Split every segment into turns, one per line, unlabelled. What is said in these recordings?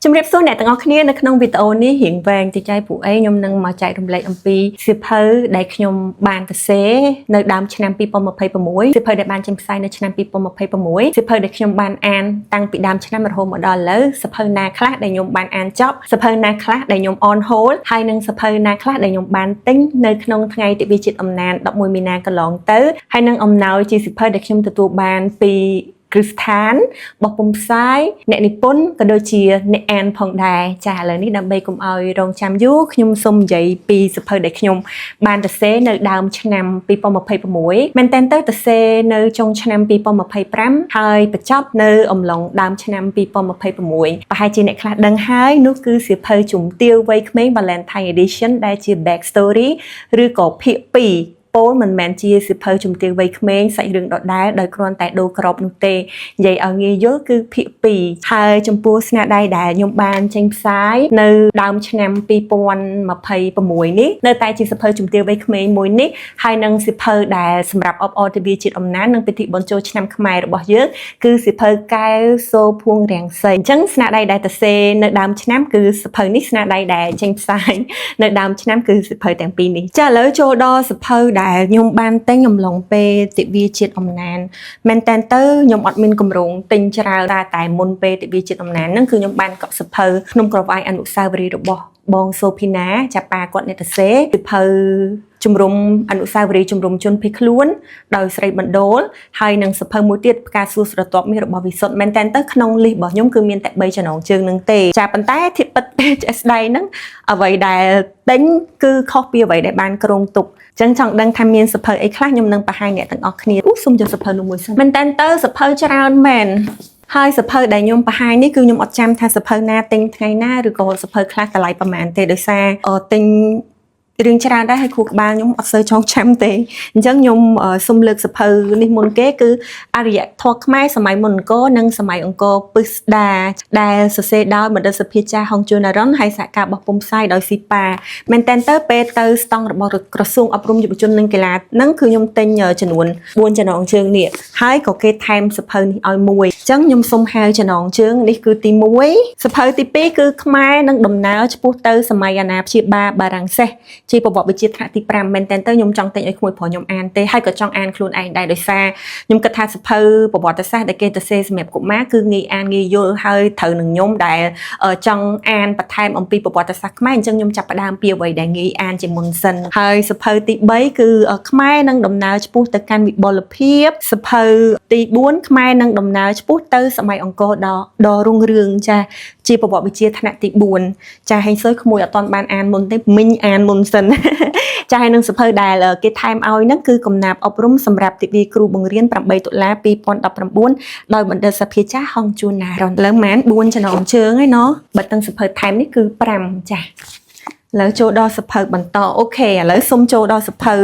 ជំរាបសួរអ្នកទាំងអស់គ្នានៅក្នុងវីដេអូនេះរៀងវែងតិចហើយពួកខ្ញុំនឹងមកចែករំលែកអំពីសៀវភៅដែលខ្ញុំបានសរសេរនៅដើមឆ្នាំ2026សៀវភៅដែលបានចេញផ្សាយនៅឆ្នាំ2026សៀវភៅដែលខ្ញុំបានអានតាំងពីដើមឆ្នាំរហូតមកដល់ឥឡូវសៀវភៅណាខ្លះដែលខ្ញុំបានអានចប់សៀវភៅណាខ្លះដែលខ្ញុំ on hold ហើយនិងសៀវភៅណាខ្លះដែលខ្ញុំបានទិញនៅក្នុងថ្ងៃទិវាជាតិអំណាន11មីនាកន្លងទៅហើយនឹងអំណោយជាសៀវភៅដែលខ្ញុំទទួលបានពីគ្រឹះស្ថានបោះពុម្ពផ្សាយអ្នកនិពន្ធក៏ដូចជាអ្នកអានផងដែរចាឥឡូវនេះដើម្បីកុំឲ្យរងចាំយូរខ្ញុំសូមនិយាយពីសៀវភៅដែលខ្ញុំបានសរសេរនៅដើមឆ្នាំ2026មែនតើទៅសរសេរនៅចុងឆ្នាំ2025ហើយបញ្ចប់នៅអំឡុងដើមឆ្នាំ2026ប្រហែលជាអ្នកខ្លះដឹងហើយនោះគឺសៀវភៅជំទាវវ័យក្មេង Valentine Edition ដែលជា back story ឬក៏ភាគ2ពោលមិនមែនជាសៀវភៅជំទាវវ័យក្មេងសាច់រឿងដដែលដោយគ្រាន់តែដូរក្របនោះទេនិយាយឲ្យងាយយល់គឺភាគ2ហើយចំពោះស្នាដៃដែលខ្ញុំបានចេញផ្សាយនៅដើមឆ្នាំ2026នេះនៅតែជាសៀវភៅជំទាវវ័យក្មេងមួយនេះហើយនឹងសៀវភៅដែលសម្រាប់អបអរទិវាជាតិអំណាចនិងពិធីបុណ្យចូលឆ្នាំខ្មែររបស់យើងគឺសៀវភៅកែវសូភួងរាំងសីអញ្ចឹងស្នាដៃដែលសរសេរនៅដើមឆ្នាំគឺសៀវភៅនេះស្នាដៃដែលចេញផ្សាយនៅដើមឆ្នាំគឺសៀវភៅទាំងពីរនេះចាឥឡូវចូលដល់សៀវភៅដែលខ្ញុំបានទិញអំឡុងពេលទិវាជាតិអំណានមែនតើខ្ញុំអត់មានកម្រងទិញច្រើនតែមុនពេលទិវាជាតិអំណានហ្នឹងគឺខ្ញុំបានកក់សៀវភៅក្នុងក្រវ៉ាយអនុស្សាវរីយ៍របស់បងសូភីណាចាប៉ាគាត់អ្នកសរសេរសៀវភៅជំរុំអនុស្សាវរីយ៍ជំរុំជនភៀសខ្លួនដោយស្រីបណ្ដូលហើយនឹងសៀវភៅមួយទៀតផ្កាសួរស្រទាប់មាសរបស់វិសុទ្ធមែនតើក្នុងលីសរបស់ខ្ញុំគឺមានតែ3ចំណងជើងនឹងទេចាប៉ុន្តែធៀបពិតស្ដីហ្នឹងអ្វីដែលទិញគឺខុសពីអ្វីដែលបានគ្រោងទុកអញ្ចឹងចង់ដឹងថាមានសៀវភៅអីខ្លះខ្ញុំនឹងបង្ហាញអ្នកទាំងអស់គ្នាសូមយកសៀវភៅនោះមួយសិនមែនតើសៀវភៅច្រើនមែនហើយសៀវភៅដែលខ្ញុំបង្ហាញនេះគឺខ្ញុំអត់ចាំថាសៀវភៅណាទិញថ្ងៃណាឬក៏សៀវភៅខ្លះតម្លៃប្រហែលទេដោយសារទិញរឿងច្រើនដែរហើយគ្រូក្បាលខ្ញុំអត់សូវចងចាំទេអញ្ចឹងខ្ញុំសូមលើកសៀវភៅនេះមុនគេគឺអរិយធម៌ខ្មែរសម័យមុនអង្គរនិងសម័យអង្គរពិស្ដាដែលសរសេរដោយបណ្ឌិតសភាចាស់ហុងជួនរ៉ុនហើយសហការបោះពុម្ពផ្សាយដោយស៊ីប៉ាមែនតើពេលទៅស្តង់របស់ក្រសួងអប់រំយុវជននិងកីឡាហ្នឹងគឺខ្ញុំទិញចំនួន4ចំណងជើងនេះហើយក៏គេថែមសៀវភៅនេះឲ្យមួយអញ្ចឹងខ្ញុំសូមហៅចំណងជើងនេះគឺទី1សៀវភៅទី2គឺខ្មែរនិងដំណើរឆ្ពោះទៅសម័យអាណាព្យាបាលបារាំងសេះជាប្រវត្តិវិទ្យាថ្នាក់ទី5មែនតើខ្ញុំចង់ទិញឲ្យក្មួយប្រុសខ្ញុំអានទេហើយក៏ចង់អានខ្លួនឯងដែរដោយសារខ្ញុំគិតថាសៀវភៅប្រវត្តិសាស្ត្រដែលគេសរសេរសម្រាប់កុមារគឺងាយអានងាយយល់ហើយត្រូវនឹងខ្ញុំដែលចង់អានបន្ថែមអំពីប្រវត្តិសាស្ត្រខ្មែរអញ្ចឹងខ្ញុំចាប់ផ្ដើមពីអ្វីដែលងាយអានជាមុនសិនហើយសៀវភៅទី3គឺខ្មែរនឹងដំណើរឆ្ពោះទៅកាន់វិបុលភាពសៀវភៅទី4ខ្មែរនឹងដំណើរឆ្ពោះទៅសម័យអង្គរដ៏រុងរឿងចាជាប្រវត្តិវិទ្យាថ្នាក់ទី4ចាហេងសុយក្មួយអត់ទាន់បានអានមុនទេមិញអានមុនសិនចាហើយនឹងសៀវភៅដែលគេថែមឲ្យហ្នឹងគឺកំណាព្យអប់រំសម្រាប់ទិវាគ្រូបង្រៀន8តុលា2019ដោយបណ្ឌិតសភាចាស់ហុងជួនណារ៉ុនឥឡូវម៉ាន4ចំណងជើងហើយណោះបើទាំងសៀវភៅថែមនេះគឺ5ចាឥឡូវចូលដល់សៀវភៅបន្តអូខេឥឡូវសូមចូលដល់សៀវភៅ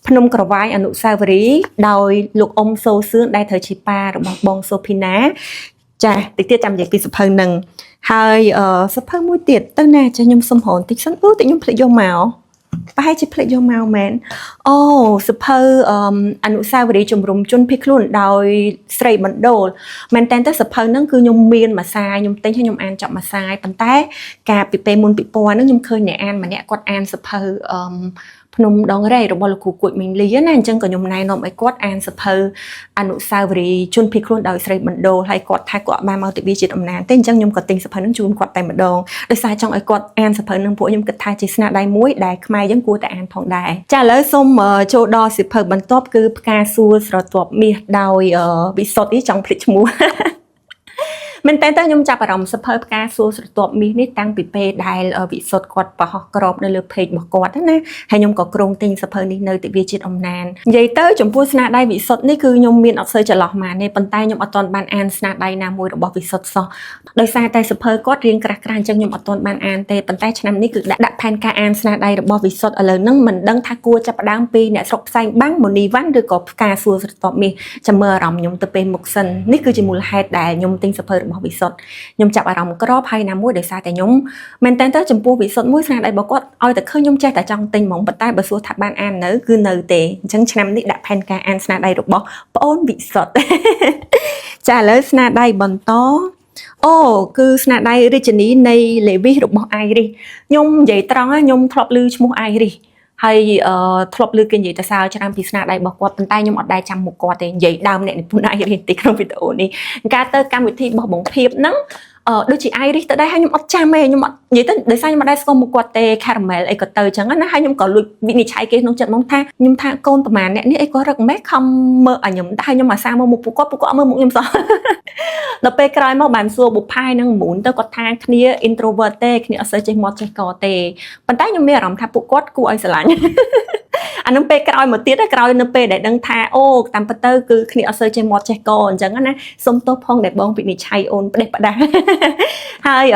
ភ្នំក្រវាយអនុស្សាវរីយ៍ដោយលោកអ៊ុំសូសឿនដែលត្រូវជាប៉ារបស់បងសូភីណាចាតិចទៀតចាំនិយាយពីសៀវភៅហ្នឹងហើយសៀវភៅមួយទៀតទៅណាចាខ្ញុំសុំរហូតតិចសិនតិចខ្ញុំភ្លេចយកមកប្រហែលជាភ្លេចយកមកមែនអូសៀវភៅអនុស្សាវរីយ៍ជំរុំជនភៀសខ្លួនដោយស្រីបណ្ដូលមែនតើសៀវភៅហ្នឹងគឺខ្ញុំមានមួយសាយខ្ញុំទិញហើយខ្ញុំអានចប់មួយសាយប៉ុន្តែកាលពីពេលមុនពីព័ន្ធហ្នឹងខ្ញុំឃើញអ្នកអានម្នាក់គាត់អានសៀវភៅភ្នំដងរែករបស់លោកគ្រូគួចមីងលីណាអញ្ចឹងក៏ខ្ញុំណែនាំឲ្យគាត់អានសៀវភៅអនុស្សាវរីយ៍ជនភៀសខ្លួនដោយស្រីបណ្ដូលហើយគាត់ថាគាត់បានមកទិវាជាតិអំណាចទេអញ្ចឹងខ្ញុំក៏ទិញសៀវភៅហ្នឹងជូនគាត់តែម្ដងដោយសារចង់ឲ្យគាត់អានសៀវភៅហ្នឹងពួកខ្ញុំគិតថាជាស្នាដៃមួយដែលខ្មែរយើងគួរតែអានផងដែរចាឥឡូវសូមចូលដល់សៀវភៅបន្ទាប់គឺផ្កាសួរស្រទាប់មាសដោយវិសុទ្ធនេះចង់ភ្លេចឈ្មោះមែនតើខ្ញុំចាប់អារម្មណ៍សៀវភៅផ្កាសួរស្រទាប់មាសនេះតាំងពីពេលដែលវិសុទ្ធគាត់បង្ហោះក្របនៅលើ page របស់គាត់ណាហើយខ្ញុំក៏គ្រោងទិញសៀវភៅនេះនៅទិវាជាតិអំណាននិយាយទៅចំពោះស្នាដៃវិសុទ្ធនេះគឺខ្ញុំមានអត់សូវចន្លោះម៉ានទេប៉ុន្តែខ្ញុំអត់ទាន់បានអានស្នាដៃណាមួយរបស់វិសុទ្ធសោះដោយសារតែសៀវភៅគាត់រៀងក្រាស់ៗអញ្ចឹងខ្ញុំអត់ទាន់បានអានទេប៉ុន្តែឆ្នាំនេះគឺដាក់ផែនការអានស្នាដៃរបស់វិសុទ្ធឥឡូវហ្នឹងមិនដឹងថាគួរចាប់ផ្ដើមពីអ្នកស្រុកផ្សែងបាំងមូនីវ៉ាន់ឬក៏ផ្កាសួរស្រទាប់មាសចាំមើលអារម្មណ៍ខ្ញុំទៅពេលមុខសិននេះគឺជាមូលហេតុដែលខ្ញុំទិញសៀវភៅរបស់វិសុទ្ធខ្ញុំចាប់អារម្មណ៍ក្របហើយណាមួយដោយសារតែខ្ញុំមែនតើចំពោះវិសុទ្ធមួយស្នាដៃរបស់គាត់ឲ្យតែឃើញខ្ញុំចេះតែចង់ទិញហ្មងប៉ុន្តែបើសួរថាបានអាននៅគឺនៅទេអញ្ចឹងឆ្នាំនេះដាក់ផែនការអានស្នាដៃរបស់ប្អូនវិសុទ្ធចាឥឡូវស្នាដៃបន្ត Ô cứ sna đây Regini này lệ vi được bỏ ai đi nhung vậy trăng á nhung thọp lư mua ai đi hay thọp lư kinh gì ta sao cho nam phi sna đây bỏ qua bàn tay nhung ở đây chăm một quạt thì vậy đau này phun ai đi tí trong video này ca tơ cam vị thi bỏ bóng phép nắng đôi chị ai đi tới đây hai nhung ấp cha mẹ nhung vậy tới để sao nhưng mà đây có một quạt tê caramel ấy có tơ chẳng á hai nhung có lụi vị này trái kia nông trận mong tha nhung tha côn mà nè ấy có rực mét không mơ nhung hai nhung mà sao mơ một cú mơ một nhung saoដល់ពេលក្រោយមកបានសួរបុផាយនឹងមុនទៅគាត់ថាគ្នា introvert ទេគ្នាអត់សូវចេះមកចេះកទេប៉ុន្តែខ្ញុំមានអារម្មណ៍ថាពួកគាត់គួរឲ្យស្រឡាញ់អានឹងពេលក្រោយមកទៀតក្រោយនៅពេលដែលដឹងថាអូតាមពិតទៅគឺគ្នាអត់សូវចេះមកចេះកអញ្ចឹងណាសុំទោសផងដែលបងវិនិច្ឆ័យអូនផ្ដេសផ្ដាស់ហើយ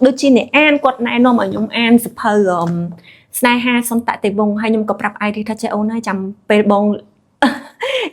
ដូចជាអ្នកអានគាត់ណែនាំឲ្យខ្ញុំអានសភៅស្នេហាសន្តតិវង្សហើយខ្ញុំក៏ប្រាប់អាយរីថាចេះអូនហើយចាំពេលបង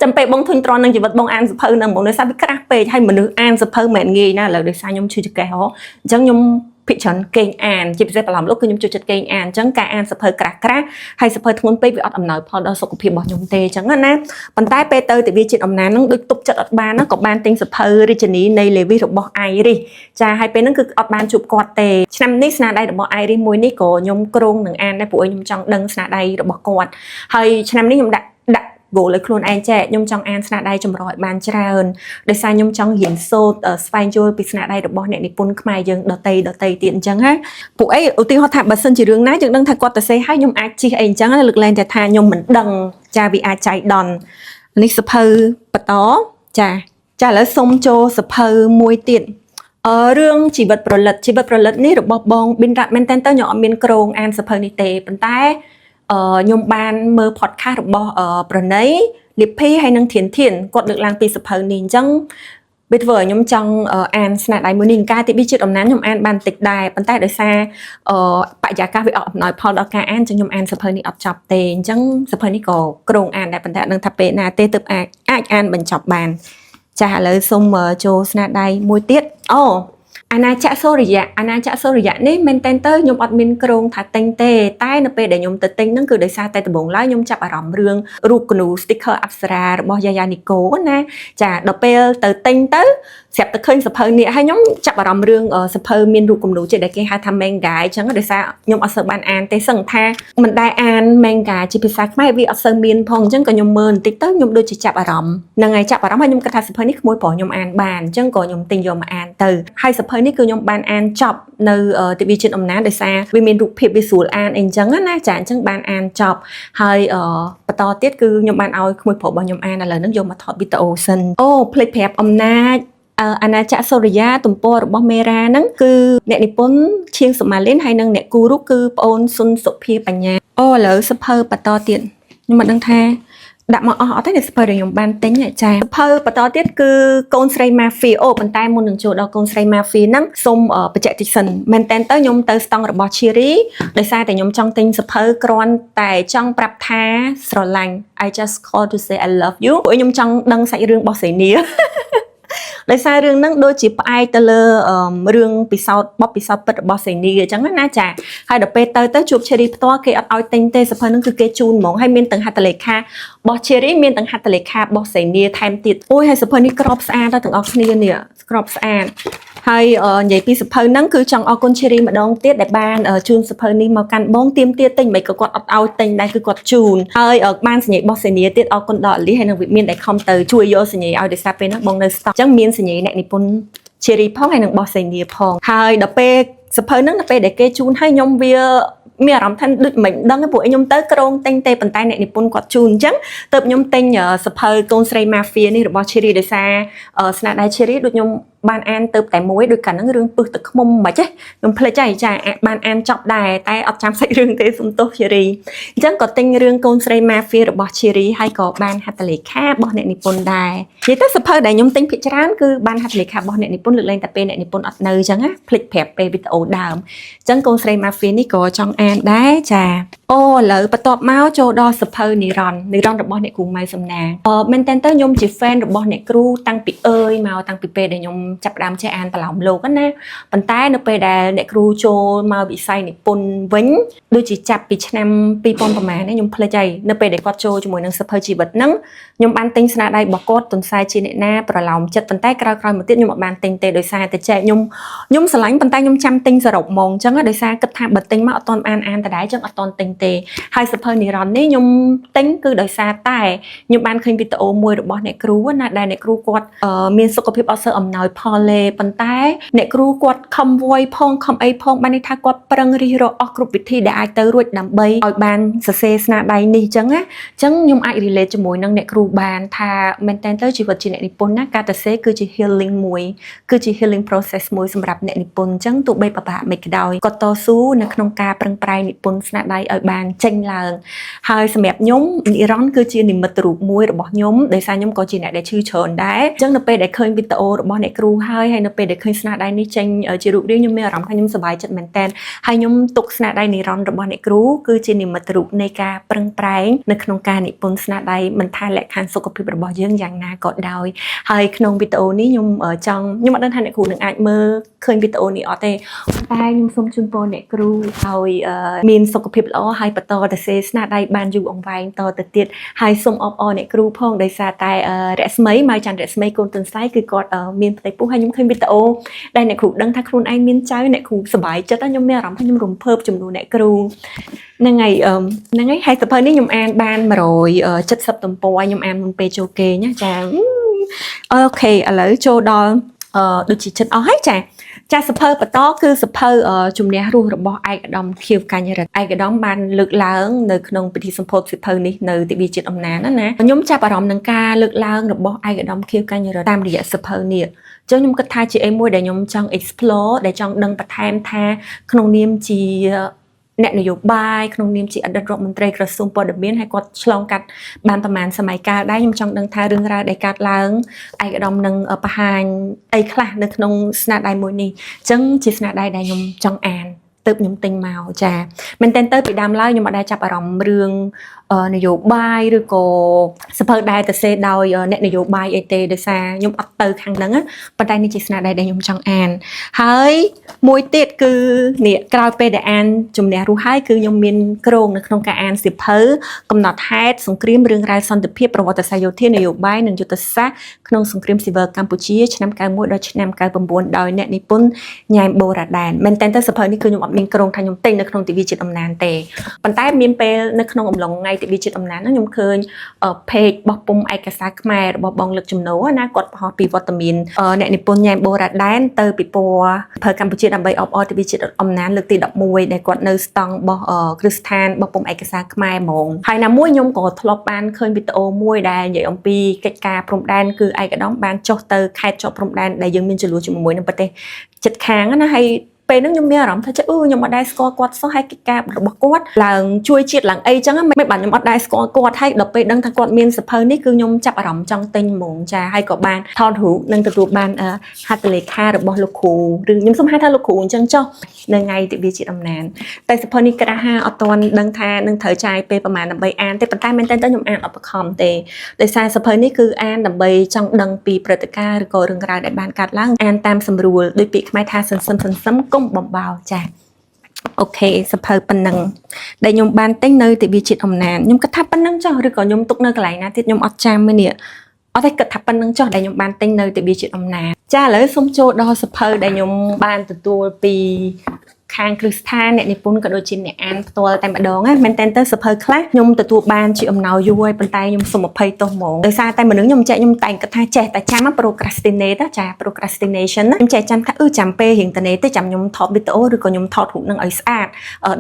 ចាំពេលបងធុញទ្រាន់នឹងជីវិតបងអានសភៅនឹងមកនៅសាវាក្រាស់ពេកហើយមនុស្សអានសភៅមិនងាយណាឥឡូវដោយសារខ្ញុំឈឺចង្កេះហ៎អញ្ចឹងខ្ញុំភិកច្រើនគេងអានជាពិសេសបន្លំលោកគឺខ្ញុំចូលចិត្តគេងអានអញ្ចឹងការអានសភៅក្រាស់ហើយសភៅធ្ងន់ពេកវាអត់អំណោយផលដល់សុខភាពរបស់ខ្ញុំទេអញ្ចឹងណាប៉ុន្តែពេលទៅទិវាជាតិអំណាចនឹងដូចទប់ចិត្តអត់បានណាក៏បានទិញសភៅរាជិនីនៃលេវីរបស់អៃរីសចាហើយពេលហ្នឹងគឺអត់បានជួបគាត់ទេឆ្នាំនេះស្នាដៃរបស់អៃរីសមួយនេះក៏ខ្ញុំគ្រោងនឹងអានដែរព្រោះខ្ញុំចង់ដឹងស្នាដៃរបស់គាត់ហើយឆ្នាំនេះខ្ញុំដាក់គោលឲ្យខ្លួនឯងចេះខ្ញុំចង់អានស្នាដៃចម្រុះឲ្យបានច្រើនដោយសារខ្ញុំចង់រៀនសូត្រស្វែងយល់ពីស្នាដៃរបស់អ្នកនិពន្ធខ្មែរយើងដតីទៀតអញ្ចឹងណាពួកអីឧទាហរណ៍ថាបើសិនជារឿងណាយើងដឹងថាគាត់ទៅសេឲ្យខ្ញុំអាចជិះអីអញ្ចឹងលើកលែងតែថាខ្ញុំមិនដឹងចាវាអាចចៃដន្យនេះសភៅបន្តចាឥឡូវសុំចូលសភៅមួយទៀតរឿងជីវិតប្រលិតនេះរបស់បងប៊ីនរ៉ាត់មែនតើខ្ញុំអត់មានក្រងអានសភៅនេះទេប៉ុន្តែខ្ញុំបានមើល podcast របស់ប្រណីលីភីហើយនឹងធានគាត់លើកឡើងពីសភៅនេះអញ្ចឹងវាធ្វើឲ្យខ្ញុំចង់អានស្នាដៃមួយនេះការទី2ជាតិអំណាចខ្ញុំអានបានតិចដែរប៉ុន្តែដោយសារបរិយាកាសវាអត់អំណោយផលដល់ការអានចឹងខ្ញុំអានសភៅនេះអត់ចប់ទេអញ្ចឹងសភៅនេះក៏គ្រោងអានដែរប៉ុន្តែអត់ដឹងថាពេលណាទេទើបអាចអានបញ្ចប់បានចាឥឡូវសូមចូលស្នាដៃមួយទៀតអាណាចក្រសូរិយៈនេះមែនតើខ្ញុំអត់មានក្រងថាទិញទេតែនៅពេលដែលខ្ញុំទៅទិញហ្នឹងគឺដោយសារតែដំបូងឡើយខ្ញុំចាប់អារម្មណ៍រឿងរូបគនូ sticker អប្សរារបស់យ៉ាយ៉ានីកូណាចាដល់ពេលទៅទិញទៅស្រាប់តែឃើញសភៅនេះហើយខ្ញុំចាប់អារម្មណ៍រឿងសភៅមានរូបគំនូជាដែលគេហៅថា manga អញ្ចឹងដោយសារខ្ញុំអត់សូវបានអានទេសឹងថាមិនដែលអាន manga ជាភាសាខ្មែរវាអត់សូវមានផងអញ្ចឹងក៏ខ្ញុំមើលបន្តិចទៅខ្ញុំដូចជាចាប់អារម្មណ៍ហ្នឹងហើយចាប់អារម្មណ៍ហើយខ្ញុំគិតថាសភៅនេះក្មួយប្រុសខ្ញុំអានបានអញ្ចឹងក៏ខ្ញុំទិញយកមកអានទៅហើយសភៅនេះគឺខ្ញុំបានអានចប់នៅទិវាជាតិអំណាចដោយសារវាមានរូបភាពវាស្រួលអានអីអញ្ចឹងណាចាអញ្ចឹងបានអានចប់ហើយបន្តទៀតគឺខ្ញុំបានឲ្យក្មួយប្រុសរបស់ខ្ញុំអានឥឡូវហ្នឹងយកមកថតវីដេអូសិនភ្លេចប្រាប់អំណាចអាណាចក្រសូរិយាទំព័ររបស់មេរ៉ាហ្នឹងគឺអ្នកនិពន្ធឈៀងសុមាលិនហើយនិងអ្នកគូរូបគឺប្អូនសុនសុភាបញ្ញាឥឡូវសភៅបន្តទៀតខ្ញុំមិនដឹងថាដាក់មកអស់អត់ទេសភៅដែលខ្ញុំបានទិញចាសភៅបន្តទៀតគឺកូនស្រីម៉ាហ្វីប៉ុន្តែមុននឹងចូលដល់កូនស្រីម៉ាហ្វីហ្នឹងសូមបញ្ជាក់តិចសិនមែនតើខ្ញុំទៅស្តង់របស់ Cherry ដោយសារតែខ្ញុំចង់ទិញសភៅគ្រាន់តែចង់ប្រាប់ថាស្រឡាញ់ I just call to say I love you ព្រោះខ្ញុំចង់ដឹងសាច់រឿងរបស់សេនីដោយសាររឿងហ្នឹងដូចជាផ្អែកទៅលើរឿងពិសោធន៍បទពិសោធន៍ពិតរបស់សេនីអញ្ចឹងណាចាហើយដល់ពេលទៅជួប Cherry ផ្ទាល់គេអត់ឲ្យទិញទេសភៅហ្នឹងគឺគេជូនហ្មងហើយមានទាំងហត្ថលេខារបស់ Cherry មានទាំងហត្ថលេខារបស់សេនីថែមទៀតអូយហើយសភៅនេះក្របស្អាតដល់ទាំងអស់គ្នានេះក្របស្អាតហើយនិយាយពីសភៅហ្នឹងគឺចង់អរគុណ Cherry ម្ដងទៀតដែលបានជូនសភៅនេះមកកាន់បងទៀមទាទិញមិនក៏គាត់អត់ឲ្យទិញដែរគឺគាត់ជូនហើយបានសញ្ញារបស់សេនីទៀតអរគុណដល់អលីហើយនឹងវិមានដែលខំទៅជួយយកសញ្ញាឲ្យដោយសារពេលហ្នឹងបងនៅ stock អញ្ចឹងមានសញ្ញាអ្នកនិពន្ធ Cherry ផងហើយនឹងរបស់សេនីផងហើយដល់ពេលសភៅហ្នឹងដល់ពេលដែលគេជូនឲ្យខ្ញុំវាមានអារម្មណ៍ថាដូចមិនដឹងព្រោះខ្ញុំទៅក្រងទិញទេប៉ុន្តែអ្នកនិពន្ធគាត់ជូនអញ្ចឹងទៅខ្ញុំទិញសភៅកូនស្រី Mafia នេះរបស់ Cherry ដោយសារស្នាដៃ Cherry ដូចខ្ញុំបានអានទៅតែមួយដូចកាលហ្នឹងរឿងពឹសទឹកខ្មុំមិនចេះខ្ញុំភ្លេចហើយចាបានអានចប់ដែរតែអត់ចាំសាច់រឿងទេសុំទោស Cherry អញ្ចឹងក៏ទិញរឿងកូនស្រី Mafia របស់ Cherry ហើយក៏បានហត្ថលេខារបស់អ្នកនិពន្ធដែរនិយាយទៅសភៅដែលខ្ញុំទិញភាគច្រើនគឺបានហត្ថលេខារបស់អ្នកនិពន្ធលើកលែងតែពេលអ្នកនិពន្ធអត់នៅអញ្ចឹងណាភ្លេចប្រាប់ពេលវីដេអូដើមអញ្ចឹងកូនស្រី Mafia នេះក៏ចង់អានដែរចា ô lỡ bắt tọp máu cho đo sập hơi nì ròn được bọn này cùng mai sầm nàng men tên tới nhung chỉ fan được bọn này kêu tăng bị ơi màu tăng bị pe để nhung chập đam che an tả lòng lô cái nè bàn tay nó pe để kêu cho màu bị say này pôn vĩnh đôi chỉ chập bị năm bị pônประมาณnày nhung play chạy nó pe để quạt cho mùi năng sập hơi chỉ bật nắng nhung ban tinh sna đây bỏ cốt tuần sai chi này na tả lòng chật bàn tay cào một tiết nhung ban tinh tê đôi sai tê chạy nhung sờ lánh bàn tay nhung chăm tinh giờ độc mòn chẳng á đôi sai cất tham bật tinh mà toàn an tả đáy chẳng toàn tinh tê hai sập hơi nì ròn ní nhung tính cứ đời xa tai nhung ban khinh video mùi được bọn nè kêu na đài nè kêu quạt miền sọc phiệp ở sơ ẩm nói pole bàn tay nè kêu quạt không vui phong không ai phong ban đi thác quạt prang ri ro ở group vị thi để ai tới ruột đầm bay ở ban sơ na đài ní chẳng á chẳng nhung ai relate cho mùi năng nè kêu ban tha maintain tới chỉ vật chỉ nè nipon na cả sẽ cứ chỉ healing mùi cứ chỉ healing process mùi sầm rập nè nipon chẳng tụ bay bả mấy cái đôi có to sú nè không ca prang prai nipon na đài ở ban tranh là hơi sầm đẹp nhúng rón cứ chia niệm mật ruột muối rồi bỏ nhúng để sao nhúng có chỉ này để chư chờn đấy chẳng nộp để khơi video rồi bỏ này kêu hay hay nộp để khơi sna đây ní tranh ở chỉ ruột đi nhúng mẹ rắm hay nhúng sờ bài chật mền ten hay nhúng tục sna đây ní rón rồi bỏ này kêu cứ chia niệm mật ruột này ca prang praiในขนมการนิปนสนาได้มันทายแหละคันสุขภาพระบอบยังอย่างน่ากอดดอยให้ขนมวิตาโอนี้ยมจังยมอันนั้นในคู่หนึ่งไอเมื่อเคยวิตาโอนี้อ๋อแต่ไปยมสมชุนโปนเนี่ยครูให้มีนสุขภาพแล้วให้ปตอแต่เซสนาได้บานอยู่องไว้ต่อแต่ติดให้สมออเนี่ยครูพ่องได้ซาตายเรสเมย์มาจันเรสเมย์คนต้นไซคือกอดมีนแต่ปุ๊ให้ยมเคยวิตาโอได้ในคู่ดังทักครูไอมีนใจในคู่สบายจะต้องยมแม่รำให้ยมรวมเพิ่มจำนวนในครูนั่งไงให้สะเพอนี่ยมอ่านบ้านมาโรยจัดสับตมปอยยมอ่านมันเปโจเกเนี่ยจ้าโอเคอะไรโจดอดูจิตจัดเอาให้จ้าจ้าสะเพอปะต้อคือสะเพอจุ่มเนี่ยรู้ระบบไอกระดมเคียวกันยังไงไอกระดมบานเลือกล้างในขนมปิธีสมโพธิสะเพอนี่ในติบีจิตอำนาจนั่นนะยมจับอารมณ์นังกาเลือกล้างระบบไอกระดมเคียวกันยังไงตามระยะสะเพอเนี่ยเจ้ายมกระทายจีเอ็มวยได้ยมจัง explore ได้จังดังประทายท่าขนมเนียมจีแนนโยบายขนมเนียมจีอันดับรบมันเตรกระสุนปอดเบียนให้กดฉลองกัดบานประมาณสมัยกาได้ยมจังดังท่าเรื่องราวได้การล้างไอกระดมนังประหารไอคลาในขนมสนาได้มวยนี่จังจีสนาได้ยมจังอ่านเติบยมติงเมาจ้ามันเต้นเติบไปดำไล่ยมได้จับอารมณ์เรื่องนโยบายหรือก็สเปอร์ได้แต่เซดอยเนนโยบายเอเตเดซ่ายมอัตเตอร์ครั้งนั้นปัจจัยในจิตนาได้ยมจังอ่านเฮ้ยมวยเตดคือเนี่ยกลายเป็นอ่านจุ่มเนี่ยรู้ให้คือยมมีนโครงในโครงการอ่านสิบเพอกำหนดแฮดสงครามเรื่องรายสันติภาพประวัติศาสตร์โยธานโยบายหนึ่งจุดศาขนมสงครามซิเวอร์กัมพูชีชนำการมวยโดยชนำการบำบัดโดยเนนิปุ่นยายโบราณแดนมันเต้นแต่สเปอร์นี่คือยมมีนโครงทางยมเต็งในโครงทีวีจิตอำนาจเตปัจจัยมีนเปในโครงอมหลงไงทีวีจิตอำนาจนั่นยมเคยเพจบอกปุ่มไอกระซักแม่บอกบองเลือกจุ่มโน้นะกดพอปีวิตามินเนี่ยนิปุ่นยายโบราณแดนเตอร์ปีปัวเพอกัมพูชีดำใบออทีวีจิตอำนาจเลือกตีดอกมวยในกดเนอร์สตองบอกคริสตันบอกปุ่มไอกระซักแม่มองภายในมวยยมกดทลบบ้านเคยวิตาโอมวยได้ใหญ่อมปีกิจการพรมแดนคือไอกระดองบ้านโจเตอร์แคดโจพรมแดนได้ยังมีจุลูจุ่มมวยในประเทศจัดค้างนะให้เป็นนั่งยมเมียรำถ้าจะยมมาได้สกอร์กวาดซ้อให้กิจการระบบกวาดหลังช่วยจีดหลังไอจังไม่บันยมมาได้สกอร์กวาดให้ดอกไปดังทางกวาดเมียนสะเพอนี่คือยมจับอารมณ์จังเต็งหมงจะให้กับบานทอนหูนั่งตัวบานฮัตเลขาระบบลูกคูหรือยมสมให้ท่าลูกคูจังจ้อในไงติบีจิตอำนาจแต่สะเพอนี่กระห้าเอาตอนดังทาดังเถยใจไปประมาณดับใบอ่านแต่ปัจจัยมันเต้นต้นยมอ่านออกประคอมเตแต่สายสะเพอนี่คืออ่านดับใบจังดังปีประติกาหรือก็เรื่องราวในบานการล่างอ่านตามสำรวจโดยปีกไม้ทาซ้ำก้มเบาๆโอเคสเปอร์ปันนังได้ยมบานเต้งเนยติบีจิตอำนาจยมกระทับปันนังจ้าหรือก่อนยมตุกเนยกไหลนะที่ยมอัดจามไม่เนี่ยเอาแต่กระทับปันนังจ้าได้ยมบานเต้งเนยติบีจิตอำนาจจ้าเลยสมโจดอสเปอร์ได้ยมบานตัวปีคางคริสตันเนี่ยนิปุ่นกระโดดจินเนี่ยอ่านตัวแต่มาดองอ่ะมันเต้นเตอร์สเปอร์คลาสยมตัวบานจิอำนาจยุ้ยเป็นไตยมสมภัยตัวหมองโดยซาแต่เหมือนยมใจยมแต่งกระทายใจแต่จามาโปรคราสติเนตจ้าโปรคราสติเนชันนะยมใจจำค่ะจำเปย์เห็นแต่เนตแต่จำยมทอดวิตโอหรือก็ยมทอดถูกนั่งไอซ์อาด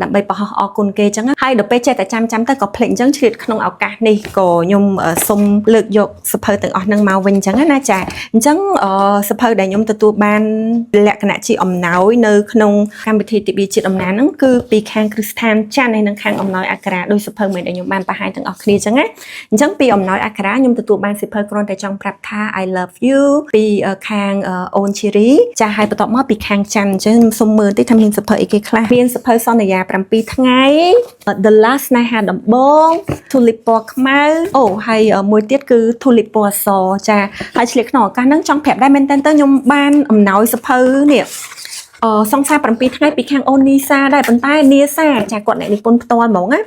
ดับใบปะออกุนเกจังให้เดี๋ยวไปใจแต่จำแต่ก็เพลงจังฉีดขนมเอากานี่ก็ยมสมเลือกยกสเปอร์แต่ออกนั่งมาวินจังนะจ้าจังสเปอร์ได้ยมตัวบานและขณะจิอำนาจในขนมการพิธี តិវិជាតិអំណានហ្នឹងគឺពីខាងគ្រឹះស្ថានច័ន្ទហើយនិងខាងអំណោយអក្សរាដោយសភៅមិនដែលខ្ញុំបានបង្ហាញទាំងអស់គ្នាអញ្ចឹងណាអញ្ចឹងពីអំណោយអក្សរាខ្ញុំទទួលបានសភៅគ្រាន់តែចង់ប្រាប់ថា I love you ពីខាងអូនជារីចាហើយបន្ទាប់មកពីខាងច័ន្ទអញ្ចឹងខ្ញុំសុំមើលតិចថាមានសភៅអីគេខ្លះមានសភៅសន្យា7ថ្ងៃ The Last ស្នេហាដំបង Tulip ពណ៌ខ្មៅអូហើយមួយទៀតគឺ Tulip ពណ៌សចាហើយឆ្លៀតក្នុងឱកាសហ្នឹងចង់ប្រាប់ដែរមែនតើខ្ញុំបានអំណោយសភៅនេះសង្សារ7ថ្ងៃពីខាងអូននីសាដែរប៉ុន្តែនីសាចាគាត់អ្នកនិពន្ធផ្ទាល់ហ្មងណា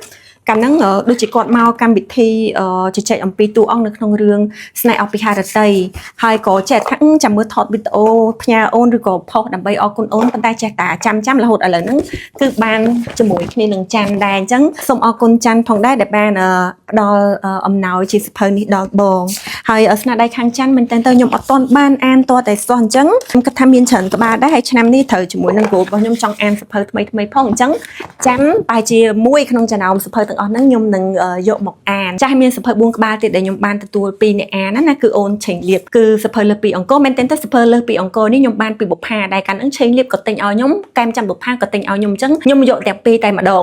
កាលហ្នឹងដូចជាគាត់មកកម្មវិធីជជែកអំពីតួអង្គនៅក្នុងរឿងស្នេហ៍អភិហារតីហើយក៏ចេះថាចាំមើលថតវីដេអូផ្ញើអូនឬក៏ផុសដើម្បីអរគុណអូនប៉ុន្តែចេះតែចាំរហូតឥឡូវហ្នឹងគឺបានជាមួយគ្នានឹងច័ន្ទដែរអញ្ចឹងសូមអរគុណច័ន្ទផងដែរដែលបានផ្ដល់អំណោយជាសភៅនេះដល់បងហើយស្នាដៃខាងច័ន្ទមែនតើខ្ញុំអត់ទាន់បានអានតតែសោះអញ្ចឹងខ្ញុំគិតថាមានច្រើនក្បាលដែរហើយឆ្នាំនេះត្រូវជាមួយនឹងគោលរបស់ខ្ញុំចង់អានសភៅថ្មីផងអញ្ចឹងចាំបែរជាមួយក្នុងចំណោមសភៅទាំងអស់ហ្នឹងខ្ញុំនឹងយកមកអានចាស់មានសភៅ4ក្បាលទៀតដែលខ្ញុំបានទទួលពីអ្នកអានណាគឺអូនឆេងលៀបគឺសភៅលើសពីអង្គរមែនតើសភៅលើសពីអង្គរនេះខ្ញុំបានពីបុប្ផាដែរកាលហ្នឹងឆេងលៀបក៏ទិញឲ្យខ្ញុំកែមចាំបុប្ផាក៏ទិញឲ្យខ្ញុំអញ្ចឹងខ្ញុំយកតែពីរតែម្ដង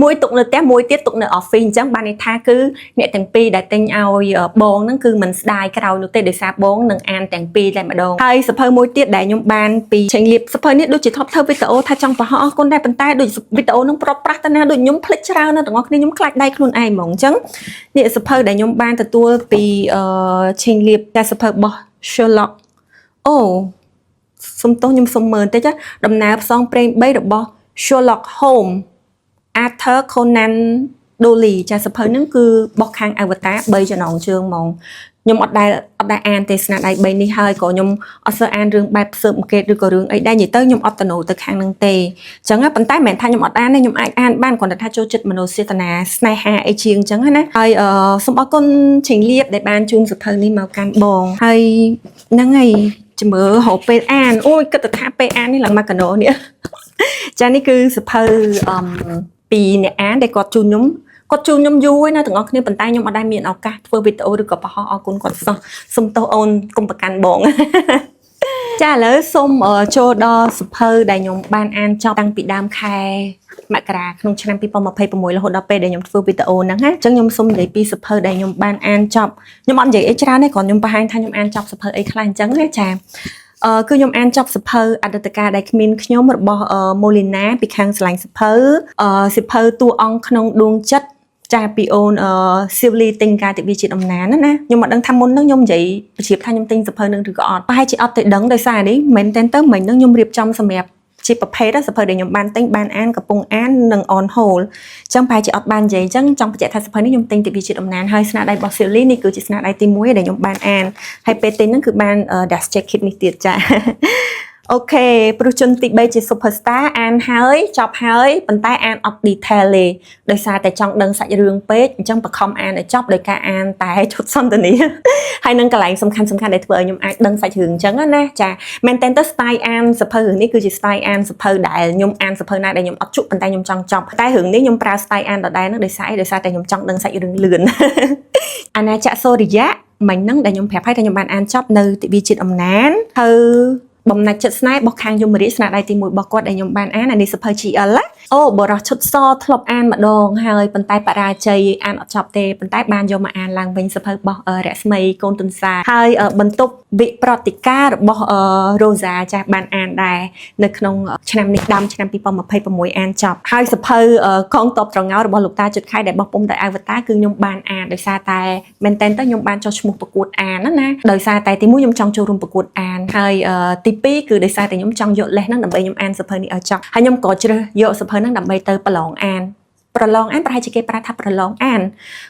មួយទុកនៅផ្ទះមួយទៀតទុកនៅ office អញ្ចឹងបានន័យថាគឺអ្នកទាំងពីរដែលទិញឲ្យបងហ្នឹងគឺមិនស្ដាយក្រោយនោះទេដោយសារបងនឹងអានទាំងពីរតែម្ដងហើយសភៅមួយទៀតដែលខ្ញុំបានពីឆេងលៀបសភៅនេះដូចជាធ្លាប់ធ្វើវីដេអូថាចង់បង្ហោះអរគុណដែរប៉ុន្តែដូចវីដេអូហ្នឹងប្រត់ប្រាស់ទៅណាដូចខ្ញុំភ្លេចច្រើនណាស់ទាំងអស់គ្នាខ្ញុំខ្លាចដៃខ្លួនឯងហ្មងអញ្ចឹងនេះសភៅដែលខ្ញុំបានទទួលពីឆេងលៀបតែសភៅរបស់ Sherlock អូសុំទោសខ្ញុំសុំមើលបន្តិចដំណើរផ្សងព្រេង3របស់ Sherlock Holmes Arthur Conan Doyle ចាសភៅហ្នឹងគឺបោះខាងអវតារ3ចំណងជើងហ្មងខ្ញុំអត់ដែលអានទេស្នាដៃ3នេះហើយក៏ខ្ញុំអត់សូវអានរឿងបែបស៊ើបអង្កេតឬក៏រឿងអីដែរនិយាយទៅខ្ញុំអត់ទៅខាងហ្នឹងទេអញ្ចឹងប៉ុន្តែមិនមែនថាខ្ញុំអត់អានទេខ្ញុំអាចអានបានគ្រាន់តែថាចូលចិត្តមនោសញ្ចេតនាស្នេហាអីជាងអញ្ចឹងណាហើយសូមអរគុណឆេងលៀបដែលបានជូនសភៅនេះមកកាន់បងហើយហ្នឹងហើយជំរឿហៅពេលអានអូយគិតថាពេលអាននេះឡើងមកកណោនេះចានេះគឺសភៅពីអ្នកអានដែលគាត់ជូនខ្ញុំយូរហើយណាទាំងអស់គ្នាប៉ុន្តែខ្ញុំអត់ដែលមានឱកាសធ្វើវីដេអូឬក៏បង្ហោះអរគុណគាត់សោះសុំទោសអូនកុំប្រកាន់បងចាឥឡូវសូមចូលដល់សភៅដែលខ្ញុំបានអានចប់តាំងពីដើមខែមករាក្នុងឆ្នាំ2026រហូតដល់ពេលដែលខ្ញុំធ្វើវីដេអូហ្នឹងណាអញ្ចឹងខ្ញុំសូមនិយាយពីសភៅដែលខ្ញុំបានអានចប់ខ្ញុំអត់និយាយអីច្រើនទេគ្រាន់ខ្ញុំបង្ហាញថាខ្ញុំអានចប់សភៅអីខ្លះអញ្ចឹងណាចាគឺខ្ញុំអានចប់សភៅអតីតកាលដែលគ្មានខ្ញុំរបស់ម៉ូលីណាពីខាងឆ្លាញ់សភៅសភៅតួអង្គក្នុងដួងចិត្តចាពីអូនស៊ីវលីទិញការទិវាជាតិអំណានណាខ្ញុំអត់ដឹងថាមុនហ្នឹងខ្ញុំនិយាយបញ្ជាក់ថាខ្ញុំទិញសភៅនឹងឬក៏អត់ប្រហែលជាអត់ទៅដឹងដោយសារនេះមិនមែនទៅមិញហ្នឹងខ្ញុំរៀបចំសម្រាប់ជាប្រភេទសភៅដែលខ្ញុំបានទិញបានអានកំពុងអាននិង on hold អញ្ចឹងប្រហែលជាអត់បាននិយាយអញ្ចឹងចង់បញ្ជាក់ថាសភៅនេះខ្ញុំទិញទិវាជាតិអំណានហើយស្នាដៃរបស់ស៊ីវលីនេះគឺជាស្នាដៃទី1ដែលខ្ញុំបានអានហើយពេលទិញហ្នឹងគឺបាន dash jacket នេះទៀតចាអូខេព្រោះជនទី3ជា superstar អានហើយចប់ហើយប៉ុន្តែអានអត់ detail ទេដោយសារតែចង់ដឹងសាច់រឿងពេកអញ្ចឹងបខំអានឲ្យចប់ដោយការអានតែឈុតសន្ទនាហើយនឹងកន្លែងសំខាន់ដែលធ្វើឲ្យខ្ញុំអាចដឹងសាច់រឿងអញ្ចឹងណាចាមែនតើទៅ style អានសភៅរឿងនេះគឺជា style អានសភៅដែលខ្ញុំអានសភៅណាដែលខ្ញុំអត់ជក់ប៉ុន្តែខ្ញុំចង់ចប់តែរឿងនេះខ្ញុំប្រើ style អានដដែលហ្នឹងដោយសារតែខ្ញុំចង់ដឹងសាច់រឿងលឿនអាណាចក្រសូរិយៈមិញហ្នឹងដែលខ្ញុំប្រាប់ឲ្យតែខ្ញុំបានអានចប់នៅទិវាជាតិអំណានហើយបំណាច់ចិត្តស្នេហ៍របស់ខាងយមរាជស្នាដៃទី1របស់គាត់ដែលខ្ញុំបានអាននេះសភៅ GL អូបរោះឈុតសធ្លាប់អានម្ដងហើយប៉ុន្តែបរាជ័យអានអត់ចប់ទេប៉ុន្តែបានយកមកអានឡើងវិញសភៅរបស់រស្មីកូនទុនសាហើយបន្ទប់វិប្រតិការរបស់រ៉ូសាចាស់បានអានដែរនៅក្នុងឆ្នាំនេះដើមឆ្នាំ2026អានចប់ហើយសភៅកងទ័ពត្រងោលរបស់លោកតាជិតខៃដែលបោះពុំដោយអវតារគឺខ្ញុំបានអានដោយសារតែមែនតើខ្ញុំបានចុះឈ្មោះប្រកួតអានណាដោយសារតែទី1ខ្ញុំចង់ចូលរួមប្រកួតអានហើយទី2គឺដោយសារតែខ្ញុំចង់យកលេសហ្នឹងដើម្បីខ្ញុំអានសភៅនេះឲ្យចប់ហើយខ្ញុំក៏ជ្រើសយកសភៅហ្នឹងដើម្បីទៅប្រឡងអានប្រឡងអានប្រហែលជាគេប្រើថាប្រឡងអាន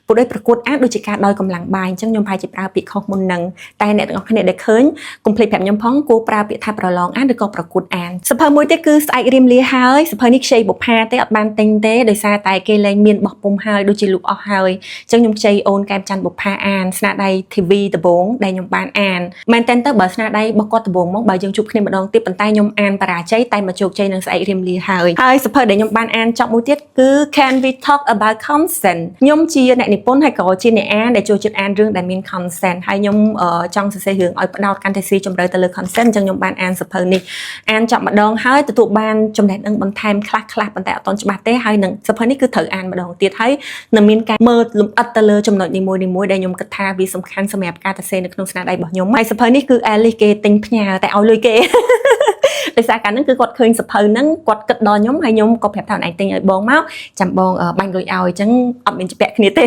ពួកដូចប្រកួតអានដូចជាការដោយកម្លាំងបាយអញ្ចឹងខ្ញុំប្រហែលជាប្រើពាក្យខុសមុននឹងតែអ្នកទាំងអស់គ្នាដែលឃើញកុំភ្លេចប្រាប់ខ្ញុំផងគួរប្រើពាក្យថាប្រឡងអានឬក៏ប្រកួតអានសភៅមួយទៀតគឺស្អែករៀមលាហើយសភៅនេះខ្ចីបុប្ផាទេអត់បានទិញទេដោយសារតែគេលែងមានបោះពុំហើយដូចជាលូកអស់ហើយអញ្ចឹងខ្ញុំខ្ចីអូនកែមច័ន្ទបុប្ផាអានស្នាដៃ TV ដំបងដែលខ្ញុំបានអានមែនតើទៅបើស្នាដៃរបស់គាត់ដំបងមកបើយើងជួបគ្នាម្ដងទៀតប៉ុន្តែខ្ញុំអានបរាជ័យតែមកជោគជ័យនឹងស្អែករៀមលាហើយសភៅដែលខ្ញុំបានអានចប់មួយទៀតគឺ when we talk about consent ខ្ញុំជាអ្នកនិពន្ធហើយក៏ជាអ្នកអានដែលចូលចិត្តអានរឿងដែលមាន consent ហើយខ្ញុំចង់សរសេររឿងឲ្យផ្ដោតកាន់តែស៊ីជម្រៅទៅលើ consent អញ្ចឹងខ្ញុំបានអានសៀវភៅនេះអានចប់ម្ដងហើយទទួលបានចំណេះដឹងបន្ថែមខ្លះប៉ុន្តែអត់ទាន់ច្បាស់ទេហើយនឹងសៀវភៅនេះគឺត្រូវអានម្ដងទៀតហើយនឹងមានការមើលលម្អិតទៅលើចំណុចនីមួយៗដែលខ្ញុំគិតថាវាសំខាន់សម្រាប់ការសរសេរនៅក្នុងស្នាដៃរបស់ខ្ញុំហើយសៀវភៅនេះគឺ Alice គេទិញផ្ញើតែឲ្យលុយគេដោយសារកាលហ្នឹងគឺគាត់ឃើញសៀវភៅហ្នឹងគាត់គិតដល់ខ្ញុំហើយខ្ញុំក៏ប្រាប់ថាឯងទិញឲ្យបងមកចាំបងបាញ់លុយឲ្យអញ្ចឹងអត់មានជាពាក់គ្នាទេ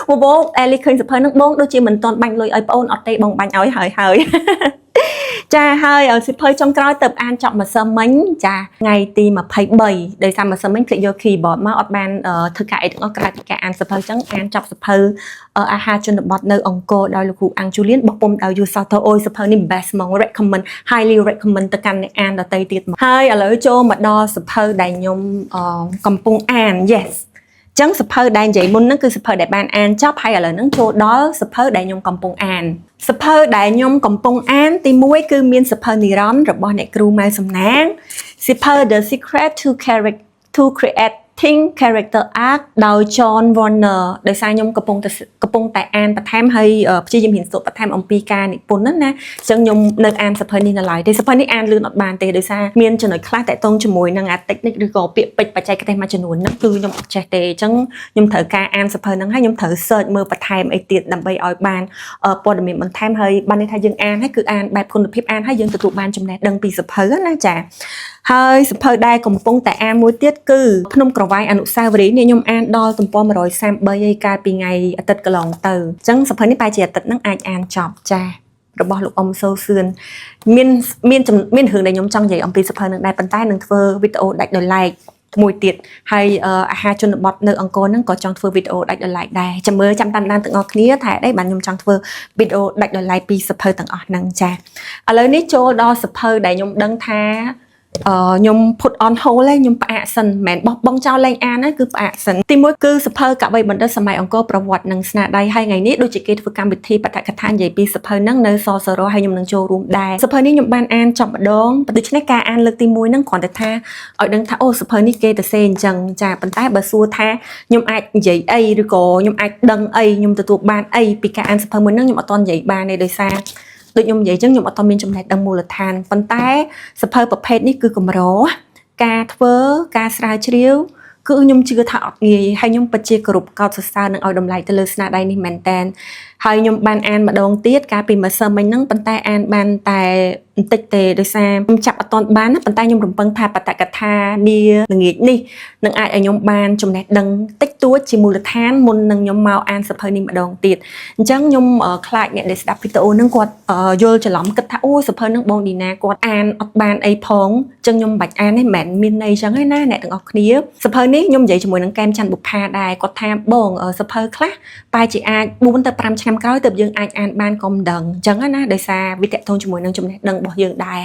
បងអេលីឃើញសៀវភៅហ្នឹងបងដូចជាមិនទាន់បាញ់លុយឲ្យប្អូនអត់ទេបងបាញ់ឲ្យហើយចាហើយសៀវភៅចុងក្រោយទៅអានចប់ម្សិលមិញចាថ្ងៃទី23ដោយសារម្សិលមិញភ្លេចយក keyboard មកអត់បានធ្វើការអីទាំងអស់ក្រៅពីការអានសៀវភៅអញ្ចឹងអានចប់សៀវភៅអាហារជនបទនៅអង្គរដោយលោកគ្រូអាំងជូលៀនបោះពុំដោយយូសាតូអូយសៀវភៅនេះ best ហ្មង recommend highly recommend ទៅកាន់អ្នកអានដទៃទៀតមកហើយឥឡូវចូលមកដល់សៀវភៅដែលខ្ញុំកំពុងអាន yes ចឹងសៀវភៅដែលនិយាយមុនហ្នឹងគឺសៀវភៅដែលបានអានចប់ហើយឥឡូវហ្នឹងចូលដល់សៀវភៅដែលខ្ញុំកំពុងអានសៀវភៅដែលខ្ញុំកំពុងអានទី1គឺមានសៀវភៅនិរន្តរ៍របស់អ្នកគ្រូម៉ៅសំណាងសៀវភៅ The Secret to Creating Character Arc ដោយ John Warner ដោយសារខ្ញុំកំពុងតែអានបន្ថែមហើយព្យាយាមរៀនសូត្របន្ថែមអំពីការនិពន្ធហ្នឹងណាអញ្ចឹងខ្ញុំនៅអានសៀវភៅនេះនៅឡើយទេសៀវភៅនេះអានលឿនអត់បានទេដោយសារមានចំណុចខ្លះតាក់ទងជាមួយនឹងអា technique ឬក៏ពាក្យពេចន៍បច្ចេកទេសមួយចំនួនហ្នឹងគឺខ្ញុំអត់ចេះទេអញ្ចឹងខ្ញុំត្រូវការអានសៀវភៅហ្នឹងហើយខ្ញុំត្រូវ search មើលបន្ថែមអីទៀតដើម្បីឲ្យបានព័ត៌មានបន្ថែមហើយបានន័យថាយើងអានហើយគឺអានបែបគុណភាពអានហើយយើងទទួលបានចំណេះដឹងពីសៀវភៅណាចាហើយសៀវភៅដែលកំពុងតែអានមួយទៀតគឺភ្នំក្រវាញអនុស្សាវរីយ៍នេះខ្ញុំអានដល់ទំព័រ133ហើយកាលពីថ្ងៃអាទិត្យកន្លងទៅអញ្ចឹងសៀវភៅនេះបែរជាអាទិត្យហ្នឹងអាចអានចប់ចារបស់លោកអ៊ំសូសឿនមានរឿងដែលខ្ញុំចង់និយាយអំពីសៀវភៅហ្នឹងដែរប៉ុន្តែនឹងធ្វើវីដេអូដាច់ដោយឡែកមួយទៀតហើយអាហារជនបទនៅអង្គរហ្នឹងក៏ចង់ធ្វើវីដេអូដាច់ដោយឡែកដែរចាំមើលចាំតាមដានទាំងអស់គ្នាថាអីបានខ្ញុំចង់ធ្វើវីដេអូដាច់ដោយឡែកពីសៀវភៅទាំងអស់ហ្នឹងចាឥឡូវនេះចូលដល់សៀវភៅដែលខ្ញុំដឹងថាខ្ញុំ put on hold ហើយខ្ញុំផ្អាកសិនមិនមែនបោះបង់ចោលលែងអានណាគឺផ្អាកសិនទី1គឺសៀវភៅកវីបណ្ឌិតសម័យអង្គរប្រវត្តិនិងស្នាដៃហើយថ្ងៃនេះដូចជាគេធ្វើកម្មវិធីបឋកថានិយាយពីសៀវភៅហ្នឹងនៅសសរហើយខ្ញុំនឹងចូលរួមដែរសៀវភៅនេះខ្ញុំបានអានចប់ម្ដងដូច្នេះការអានលើកទី1ហ្នឹងគ្រាន់តែថាឲ្យដឹងថាអូសៀវភៅនេះគេទៅសេអញ្ចឹងចាប៉ុន្តែបើសួរថាខ្ញុំអាចនិយាយអីឬក៏ខ្ញុំអាចដឹងអីខ្ញុំទទួលបានអីពីការអានសៀវភៅមួយហ្នឹងខ្ញុំអត់ទាន់និយាយបានទេដោយសារដូចខ្ញុំនិយាយអញ្ចឹងខ្ញុំអត់ទាន់មានចំណេះដឹងមូលដ្ឋានប៉ុន្តែសៀវភៅប្រភេទនេះគឺកម្រការធ្វើការស្រាវជ្រាវគឺខ្ញុំជឿថាអត់ងាយហើយខ្ញុំពិតជាគោរពកោតសរសើរនឹងឲ្យតម្លៃទៅលើស្នាដៃនេះមែនតើហើយខ្ញុំបានអានម្ដងទៀតកាលពីម្សិលមិញហ្នឹងប៉ុន្តែអានបានតែបន្តិចទេដោយសារខ្ញុំចាប់អត់ទាន់បានណាប៉ុន្តែខ្ញុំរំពឹងថាបតកថានាល្ងាចនេះនឹងអាចឲ្យខ្ញុំបានចំណេះដឹងតិចតួចជាមូលដ្ឋានមុននឹងខ្ញុំមកអានសៀវភៅនេះម្ដងទៀតអញ្ចឹងខ្ញុំខ្លាចអ្នកដែលស្ដាប់វីដេអូហ្នឹងគាត់យល់ច្រឡំគិតថាអូសៀវភៅហ្នឹងបងឌីណាគាត់អានអត់បានអីផងអញ្ចឹងខ្ញុំមិនបាច់អានទេមិនមែនមានន័យអញ្ចឹងទេណាអ្នកទាំងអស់គ្នាសៀវភៅនេះខ្ញុំនិយាយជាមួយនឹងកែមច័ន្ទបុប្ផាដែរគាត់ថាបងសៀវភៅខ្លះបែរជាអាច4ទៅ5ឆ្នាំក្រោយទៅយើងអាចអានបានក៏មិនដឹងអញ្ចឹងណាដោយសារវាតកតងជាមួយនឹងចំណេះដឹងរបស់យើងដែរ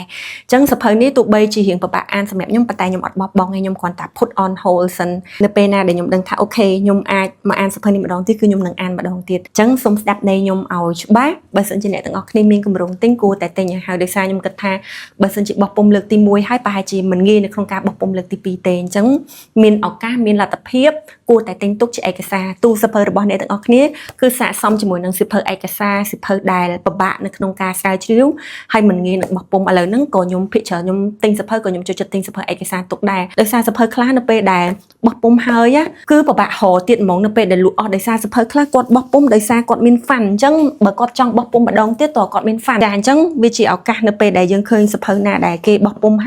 អញ្ចឹងសៀវភៅនេះទោះបីជារៀងពិបាកអានសម្រាប់ខ្ញុំប៉ុន្តែខ្ញុំអត់បោះបង់ទេខ្ញុំគ្រាន់តែ put on hold សិននៅពេលណាដែលខ្ញុំដឹងថាអូខេខ្ញុំអាចមកអានសៀវភៅនេះម្ដងទៀតគឺខ្ញុំនឹងអានម្ដងទៀតអញ្ចឹងសូមស្ដាប់នៃខ្ញុំឲ្យច្បាស់បើសិនជាអ្នកទាំងអស់គ្នាមានគម្រោងទិញគួរតែទិញឲ្យហើយដោយសារខ្ញុំគិតថាបើសិនជាបោះពុម្ពលើកទី1ហើយប្រហែលជាមិនងាយនៅក្នុងការបោះពុម្ពលើកទី2ទេអញ្ចឹងមានឱកាសមានលទ្ធភាពគួរតែទិញទុកជាឯកសារទូសៀវភៅរបស់អ្នកទាំងអស់គ្នាគឺស័ក្តិសមជាមួយនឹងសៀវភៅឯកសារសៀវភៅដែលពិបាកនៅក្នុងការស្រាវជ្រាវហើយមិនងាយនឹងបោះពុម្ពឥឡូវហ្នឹងក៏ខ្ញុំភាគច្រើនខ្ញុំទិញសៀវភៅក៏ខ្ញុំចូលចិត្តទិញសៀវភៅឯកសារទុកដែរដោយសារសៀវភៅខ្លះនៅពេលដែលបោះពុម្ពហើយគឺពិបាករកទៀតហ្មងនៅពេលដែលលក់អស់ដោយសារសៀវភៅខ្លះគាត់បោះពុម្ពដោយសារគាត់មាន fan អញ្ចឹងបើគាត់ចង់បោះពុម្ពម្ដងទៀតតើគាត់មាន fan ចាអញ្ចឹងវាជាឱកាសនៅពេលដែលយើងឃើញសៀវភៅណាដែលគេបោះពុម្ព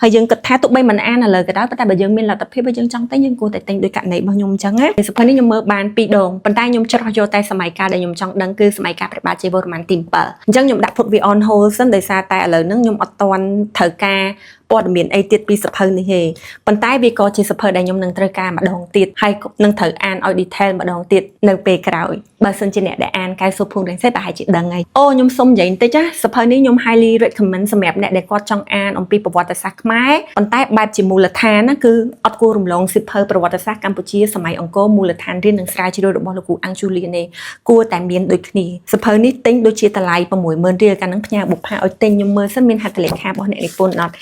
ហើយយើងគិតថាទោះបីមិនអានឥឡូវក៏ដោយប៉ុន្តែបើយើងមានលទ្ធភាពបើយើងចង់ទិញយើងគួរតែទិញដោយករណីរបស់ខ្ញុំអញ្ចឹងណាសៀវភៅនេះខ្ញុំមើលបាន2ដងប៉ុន្តែខ្ញុំច្រោះយកតែសម័យកាលដែលខ្ញុំចង់ដឹងគឺសម័យកាលព្រះបាទជ័យវរ្ម័នទី7អញ្ចឹងខ្ញុំដាក់ put we on hold សិនដោយសារតែឥឡូវហ្នឹងខ្ញុំអត់ទាន់ត្រូវការព័ត៌មានអីទៀតពីសៀវភៅនេះទេប៉ុន្តែវាក៏ជាសៀវភៅដែលខ្ញុំនឹងត្រូវការម្ដងទៀតហើយនឹងត្រូវអានឲ្យ detail ម្ដងទៀតនៅពេលក្រោយបើសិនជាអ្នកដែលអានកៅសុភូមិរង្សេប្រហែលជាដឹងហើយអូខ្ញុំសុំនិយាយបន្តិចណាសៀវភៅនេះខ្ញុំ highly recommend សម្រាប់អ្នកដែលគាត់ចង់អានអំពីប្រវត្តិសាស្ត្រខ្មែរប៉ុន្តែបែបជាមូលដ្ឋានណាគឺអត់គួររំលងសៀវភៅប្រវត្តិសាស្ត្រកម្ពុជាសម័យអង្គរមូលដ្ឋានរៀននិងស្រាវជ្រាវរបស់លោកគ្រូអាំងជូលៀននេះគួរតែមានដូចគ្នាសៀវភៅនេះទិញដូចជាតម្លៃ 60000 រៀលកាលហ្នឹងផ្ញើបុប្ផាឲ្យទិញខ្ញុំមើលសិនមានហត្ថលេខារបស់អ្នកនិពន្ធអត់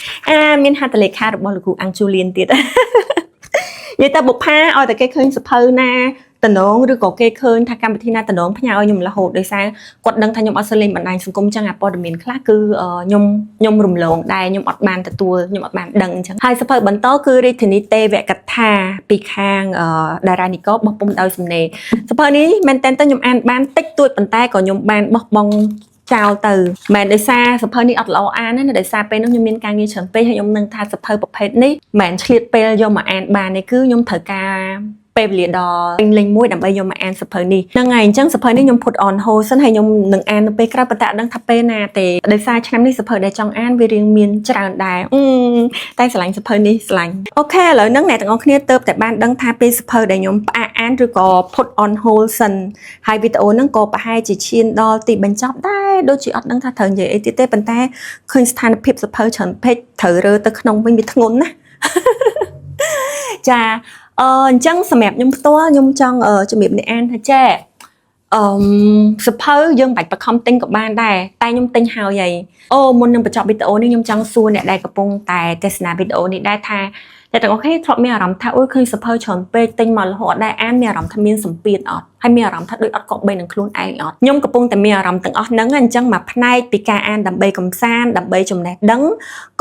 មានហត្ថលេខារបស់លោកគ្រូអាំងជូលៀនទៀត និយាយទៅបុប្ផាឲ្យតែគេឃើញសភៅណាតំណងឬក៏គេឃើញថាកម្មវិធីណាតំណងផ្ញើឲ្យខ្ញុំរហូតដោយសារគាត់ដឹងថាខ្ញុំអត់សូវលេងបណ្ដាញសង្គមចឹងអាព័ត៌មានខ្លះគឺខ្ញុំរំលងដែរខ្ញុំអត់បានទទួលខ្ញុំអត់បានដឹងចឹងហើយសភៅបន្តគឺរាជធានីទេវកថាពីខាងតារានិកបោះពុំដោយសំណេរសភៅនេះមែនតើខ្ញុំអានបានតិចតួចប៉ុន្តែក៏ខ្ញុំបានបោះបង់ចោលទៅមិនដោយសារសភៅនេះអត់ល្អអានណាដោយសារពេលនោះខ្ញុំមានការងារច្រើនពេកហើយខ្ញុំនឹងថាសភៅប្រភេទនេះមិនឆ្លៀតពេលយកមកអានបានទេគឺខ្ញុំត្រូវការពេលវេលាដល់ពេញលេងមួយដើម្បីយកមកអានសភៅនេះហ្នឹងហើយអញ្ចឹងសភៅនេះខ្ញុំ put on hold សិនហើយខ្ញុំនឹងអាននៅពេលក្រោយប៉ុន្តែអត់ដឹងថាពេលណាទេដោយសារឆ្នាំនេះសភៅដែលចង់អានវារៀងមានច្រើនដែរតែឆ្លាញ់សភៅនេះឆ្លាញ់អូខេឥឡូវហ្នឹងអ្នកទាំងអស់គ្នាទៅតែបានដឹងថាពេលសភៅដែលខ្ញុំផ្អាកអានឬក៏ put on hold សិនហើយវីដេអូហ្នឹងក៏ប្រហែលជាឈានដល់ទីបញ្ចប់ដែរដូចជាអត់ដឹងថាត្រូវនិយាយអីទៀតទេប៉ុន្តែឃើញស្ថានភាពសភៅច្រើនពេកត្រូវរើទៅក្នុងវិញវាធ្ងន់ណាចាអញ្ចឹងសម្រាប់ខ្ញុំផ្ទាល់ខ្ញុំចង់ជំរាបអ្នកអានថាចាសភៅយើងបាច់បខំទិញក៏បានដែរតែខ្ញុំទិញហើយមុននឹងបញ្ចប់វីដេអូនេះខ្ញុំចង់សួរអ្នកដែលកំពុងតែទស្សនាវីដេអូនេះដែរថាតែទាំងអស់គ្នាធ្លាប់មានអារម្មណ៍ថាអូយឃើញសភៅច្រើនពេកទិញមករហូតដែរអានមានអារម្មណ៍ថាមានសម្ពាធអត់ហើយមានអារម្មណ៍ថាដូចអត់គប្បីនឹងខ្លួនឯងអត់ខ្ញុំកំពុងតែមានអារម្មណ៍ទាំងអស់ហ្នឹងអញ្ចឹងមួយផ្នែកពីការអានដើម្បីកំសាន្តដើម្បីចំណេះដឹង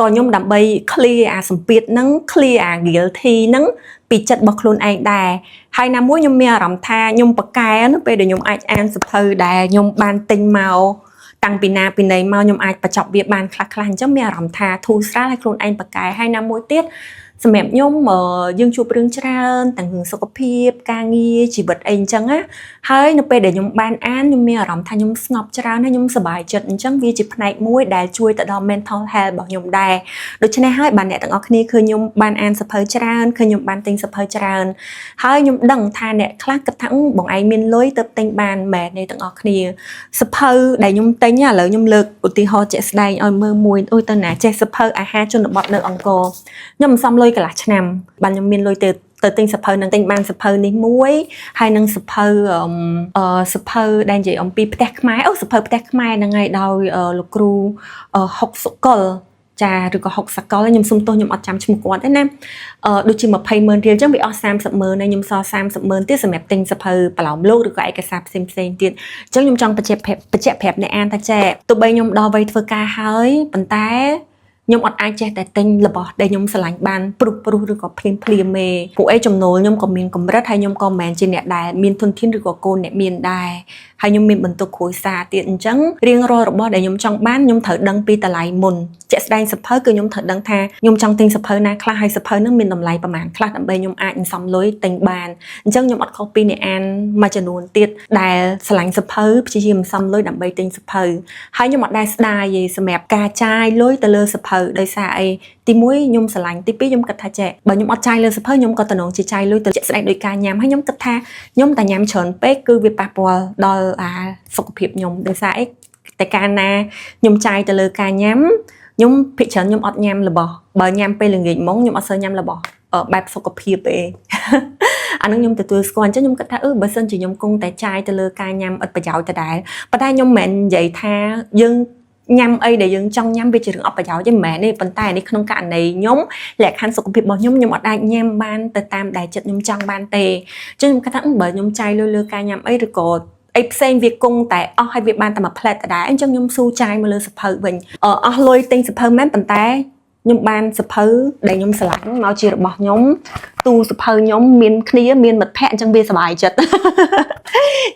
ក៏ខ្ញុំដើម្បី clear អាសម្ពាធហ្នឹង clear អា guilty ហ្នឹងពីចិត្តរបស់ខ្លួនឯងដែរហើយណាមួយខ្ញុំមានអារម្មណ៍ថាខ្ញុំប្រកែនៅពេលដែលខ្ញុំអាចអានសភៅដែលខ្ញុំបានទិញមកតាំងពីណាពីណីមកខ្ញុំអាចបញ្ចប់វាបានខ្លះអញ្ចឹងមានអារម្មណ៍ថាធូរស្រាលឲ្យខ្លួនឯងប្រកែហើយណាមួយទៀតសម្រាប់ខ្ញុំយើងជួបរឿងច្រើនទាំងរឿងសុខភាពការងារជីវិតអីអញ្ចឹងណាហើយនៅពេលដែលខ្ញុំបានអានខ្ញុំមានអារម្មណ៍ថាខ្ញុំស្ងប់ច្រើនហើយខ្ញុំសប្បាយចិត្តអញ្ចឹងវាជាផ្នែកមួយដែលជួយទៅដល់ mental health របស់ខ្ញុំដែរដូច្នេះហើយបានអ្នកទាំងអស់គ្នាឃើញខ្ញុំបានអានសភៅច្រើនឃើញខ្ញុំបានទិញសភៅច្រើនហើយខ្ញុំដឹងថាអ្នកខ្លះគិតថាបងឯងមានលុយទៅទិញបានមែនទេទាំងអស់គ្នាសភៅដែលខ្ញុំទិញឥឡូវខ្ញុំលើកឧទាហរណ៍ជាក់ស្ដែងឲ្យមើលមួយអូយទៅណាចេះសភៅអាហារជនបទនៅអង្គរខ្ញុំមិនសមលុយកន្លះឆ្នាំបានខ្ញុំមានលុយទៅទិញសភៅនឹងទិញបានសភៅនេះមួយហើយនឹងសភៅដែលនិយាយអំពីផ្ទះខ្មែរសភៅផ្ទះខ្មែរហ្នឹងហើយដោយលោកគ្រូហុកសុកុលចាឬក៏ហុកសកលខ្ញុំសុំទោសខ្ញុំអត់ចាំឈ្មោះគាត់ទេណាដូចជា20,000រៀលអញ្ចឹងវាអស់30,000ហើយខ្ញុំសល់30,000ទៀតសម្រាប់ទិញសភៅប្រឡោមលោកឬក៏ឯកសារផ្សេងទៀតអញ្ចឹងខ្ញុំចង់បញ្ជាក់ប្រាប់អ្នកអានថាចាទោះបីខ្ញុំដល់វ័យធ្វើការហើយប៉ុន្តែខ្ញុំអត់អាចចេះតែទិញរបស់ដែលខ្ញុំស្រឡាញ់បានព្រោះឬក៏ភ្លាមទេពួកឯចំណូលខ្ញុំក៏មានកម្រិតហើយខ្ញុំក៏មិនមែនជាអ្នកដែលមានធនធានឬក៏កូនអ្នកមានដែរហើយខ្ញុំមានបន្ទុកគ្រួសារទៀតអញ្ចឹងរៀងរាល់របស់ដែលខ្ញុំចង់បានខ្ញុំត្រូវដឹងពីតម្លៃមុនជាក់ស្ដែងសភៅគឺខ្ញុំត្រូវដឹងថាខ្ញុំចង់ទិញសភៅណាខ្លះហើយសភៅនឹងមានតម្លៃប្រមាណខ្លះដើម្បីខ្ញុំអាចសន្សំលុយទិញបានអញ្ចឹងខ្ញុំអត់ខុសពីអ្នកអានមួយចំនួនទៀតដែលស្រឡាញ់សភៅព្យាយាមសន្សំលុយដើម្បីទិញសភៅហើយខ្ញុំអត់ដែលស្ដាយទេសម្រាប់ការចាយលុយទៅលើសភៅដោយសារអីទី1ខ្ញុំស្រឡាញ់ទី2ខ្ញុំគិតថាចេះបើខ្ញុំអត់ចាយលើសភៅខ្ញុំក៏តំណងជាចាយលុយទៅជាក់ស្ដែងដោយការញ៉ាំហើយខ្ញុំគិតថាខ្ញុំតែញ៉ាំច្រើនពេកគឺវាប៉ះពាល់ដល់សុខភាពខ្ញុំដោយសារអីតែកាលណាខ្ញុំចាយទៅលើការញ៉ាំខ្ញុំភាគច្រើនខ្ញុំអត់ញ៉ាំរបស់បើញ៉ាំពេលល្ងាចមកខ្ញុំអត់សូវញ៉ាំរបស់បែបសុខភាពទេអានឹងខ្ញុំទទួលស្គាល់អញ្ចឹងខ្ញុំគិតថាបើសិនជាខ្ញុំគង់តែចាយទៅលើការញ៉ាំឥតប្រយោជន៍ដដែលប៉ុន្តែខ្ញុំមិនមែននិយាយថាយើងញ៉ាំអីដែលយើងចង់ញ៉ាំវាជារឿងអត់ប្រយោជន៍ទេមិនមែនទេប៉ុន្តែនេះក្នុងករណីខ្ញុំលក្ខខណ្ឌសុខភាពរបស់ខ្ញុំអត់អាចញ៉ាំបានទៅតាមដែលចិត្តខ្ញុំចង់បានទេអញ្ចឹងខ្ញុំគិតថាបើខ្ញុំចាយលើការញ៉ាំអីឬក៏អីផ្សេងវាគង់តែអស់ហើយវាបានតែមួយផ្លែតដដែលអញ្ចឹងខ្ញុំស៊ូចាយមកលើសភៅវិញអស់លុយទិញសភៅមែនប៉ុន្តែខ្ញុំបានសភៅដែលខ្ញុំស្រឡាញ់មកជារបស់ខ្ញុំទូសភៅខ្ញុំមានគ្នាមានមិត្តភ័ក្តិអញ្ចឹងវាសប្បាយចិត្ត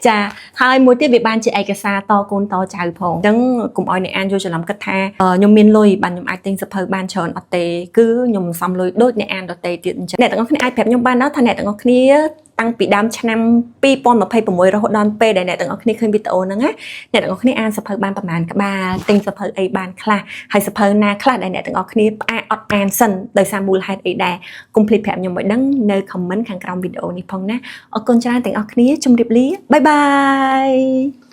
ចាហើយមួយទៀតវាបានជាឯកសារតកូនតចៅផងអញ្ចឹងកុំឲ្យអ្នកអានយល់ច្រឡំគិតថាខ្ញុំមានលុយបានខ្ញុំអាចទិញសភៅបានច្រើនអត់ទេគឺខ្ញុំសំលុយដូចអ្នកអានដទៃទៀតអញ្ចឹងអ្នកទាំងអស់គ្នាអាចប្រាប់ខ្ញុំបានដែរថាអ្នកទាំងអស់គ្នាតាំងពីដើមឆ្នាំ2026រហូតដល់ពេលដែលអ្នកទាំងអស់គ្នាឃើញវីដេអូហ្នឹងណាអ្នកទាំងអស់គ្នាអានសភៅបានប្រហែលក្បាលទិញសភៅអីបានខ្លះហើយសភៅណាខ្លះដែលអ្នកទាំងអស់គ្នាផ្អាកអត់អានសិនដោយសារមូលហេតុអីដែរកុំភ្លេចប្រាប់ខ្ញុំឲ្យដឹងនៅ comment ខាងក្រោមវីដេអូនេះផងណាអរគុណច្រើនទាំងអស់គ្នាជម្រាបលាបាយបាយ